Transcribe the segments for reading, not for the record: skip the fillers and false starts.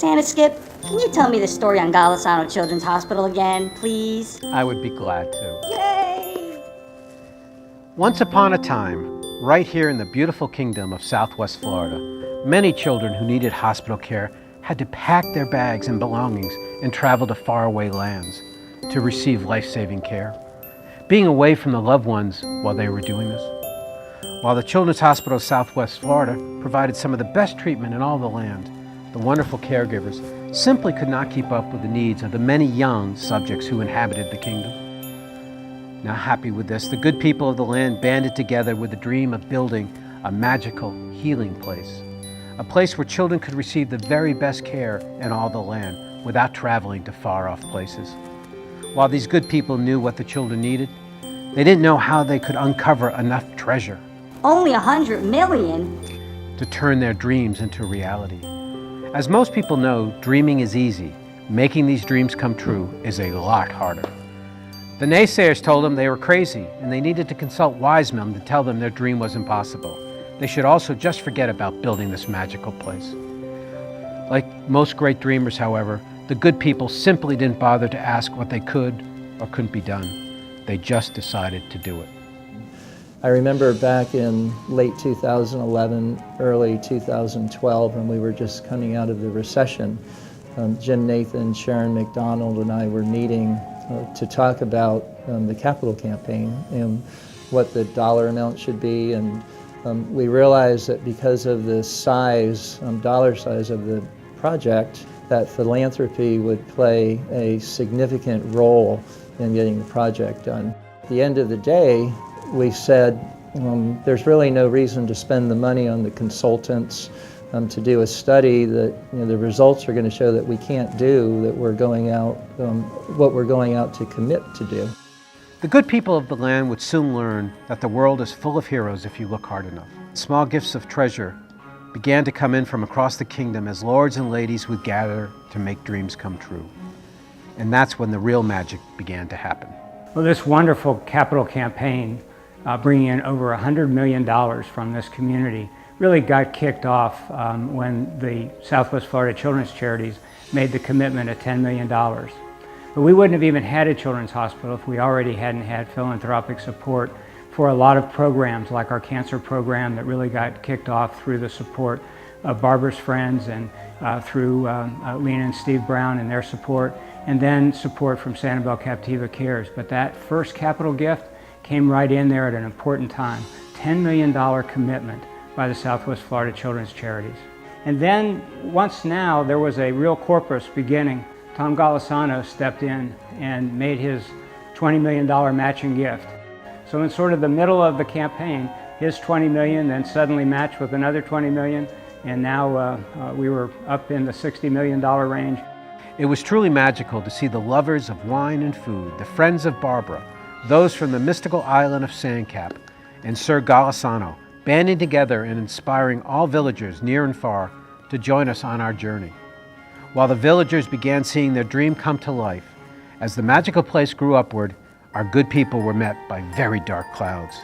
Santa Skip, can you tell me the story on Golisano Children's Hospital again, please? I would be glad to. Yay! Once upon a time, right here in the beautiful kingdom of Southwest Florida, many children who needed hospital care had to pack their bags and belongings and travel to faraway lands to receive life-saving care, being away from the loved ones while they were doing this. While the Children's Hospital of Southwest Florida provided some of the best treatment in all the land, the wonderful caregivers simply could not keep up with the needs of the many young subjects who inhabited the kingdom. Not happy with this, the good people of the land banded together with the dream of building a magical healing place, a place where children could receive the very best care in all the land without traveling to far-off places. While these good people knew what the children needed, they didn't know how they could uncover enough treasure. Only 100 million? To turn their dreams into reality. As most people know, dreaming is easy. Making these dreams come true is a lot harder. The naysayers told them they were crazy and they needed to consult wise men to tell them their dream was impossible. They should also just forget about building this magical place. Like most great dreamers, however, the good people simply didn't bother to ask what they could or couldn't be done. They just decided to do it. I remember back in late 2011, early 2012, when we were just coming out of the recession, Jim Nathan, Sharon McDonald, and I were meeting to talk about the capital campaign and what the dollar amount should be. And we realized that because of the size, dollar size of the project, that philanthropy would play a significant role in getting the project done. At the end of the day, we said there's really no reason to spend the money on the consultants to do a study that the results are going to show that we can't do, that we're going out, what we're going out to commit to do. The good people of the land would soon learn that the world is full of heroes if you look hard enough. Small gifts of treasure began to come in from across the kingdom as lords and ladies would gather to make dreams come true. And that's when the real magic began to happen. Well, this wonderful capital campaign, bringing in over $100 million from this community, really got kicked off when the Southwest Florida Children's Charities made the commitment of $10 million. But we wouldn't have even had a children's hospital if we already hadn't had philanthropic support for a lot of programs, like our cancer program that really got kicked off through the support of Barbara's Friends and through Lena and Steve Brown and their support, and then support from Sanibel Captiva Cares. But that first capital gift came right in there at an important time, $10 million commitment by the Southwest Florida Children's Charities. And then once now there was a real corpus beginning, Tom Golisano stepped in and made his $20 million matching gift. So in sort of the middle of the campaign, his $20 million then suddenly matched with another $20 million, and now we were up in the $60 million range. It was truly magical to see the lovers of wine and food, the friends of Barbara, those from the mystical island of Sandcap, and Sir Golisano banding together and inspiring all villagers near and far to join us on our journey. While the villagers began seeing their dream come to life, as the magical place grew upward, our good people were met by very dark clouds.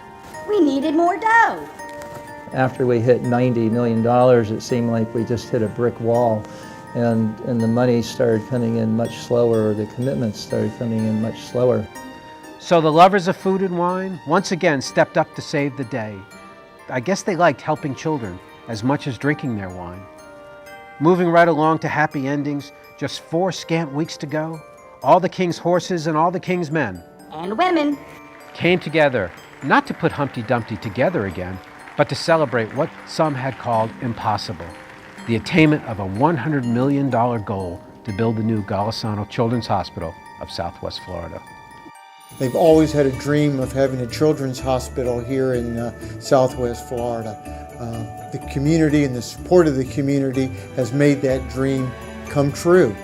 We needed more dough. After we hit $90 million, it seemed like we just hit a brick wall, and the money started coming in much slower, or the commitments started coming in much slower. So the lovers of food and wine once again stepped up to save the day. I guess they liked helping children as much as drinking their wine. Moving right along to happy endings, just 4 scant weeks to go, all the king's horses and all the king's men And women. came together, not to put Humpty Dumpty together again, but to celebrate what some had called impossible, the attainment of a $100 million goal to build the new Golisano Children's Hospital of Southwest Florida. They've always had a dream of having a children's hospital here in Southwest Florida. The community and the support of the community has made that dream come true.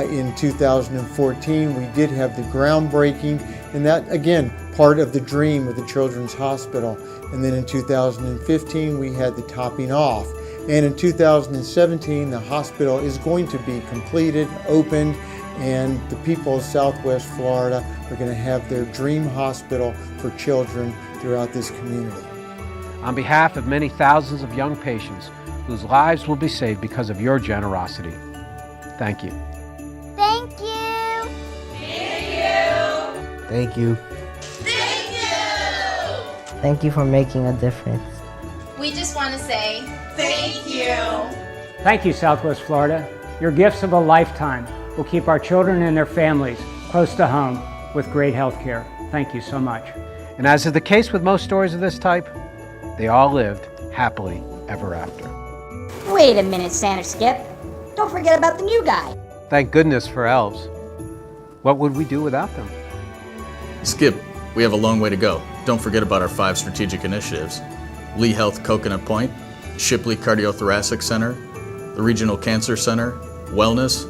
In 2014, we did have the groundbreaking, and that, again, part of the dream of the Children's Hospital. And then in 2015, we had the topping off. And in 2017, the hospital is going to be completed, opened, and the people of Southwest Florida are going to have their dream hospital for children throughout this community. On behalf of many thousands of young patients whose lives will be saved because of your generosity, Thank you. Thank you. Thank you. Thank you for making a difference. We just want to say thank you. Thank you, Southwest Florida. Your gifts of a lifetime will keep our children and their families close to home with great health care. Thank you so much. And as is the case with most stories of this type, they all lived happily ever after. Wait a minute, Santa Skip. Don't forget about the new guy. Thank goodness for elves. What would we do without them? Skip, we have a long way to go. Don't forget about our 5 strategic initiatives. Lee Health Coconut Point, Shipley Cardiothoracic Center, the Regional Cancer Center, Wellness,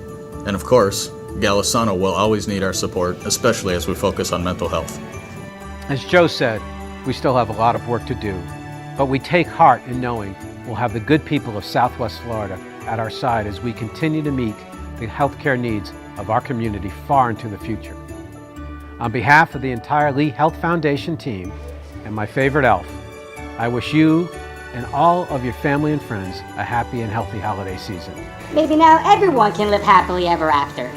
and of course, Golisano will always need our support, especially as we focus on mental health. As Joe said, we still have a lot of work to do, but we take heart in knowing we'll have the good people of Southwest Florida at our side as we continue to meet the healthcare needs of our community far into the future. On behalf of the entire Lee Health Foundation team and my favorite elf, I wish you and all of your family and friends a happy and healthy holiday season. Maybe now everyone can live happily ever after.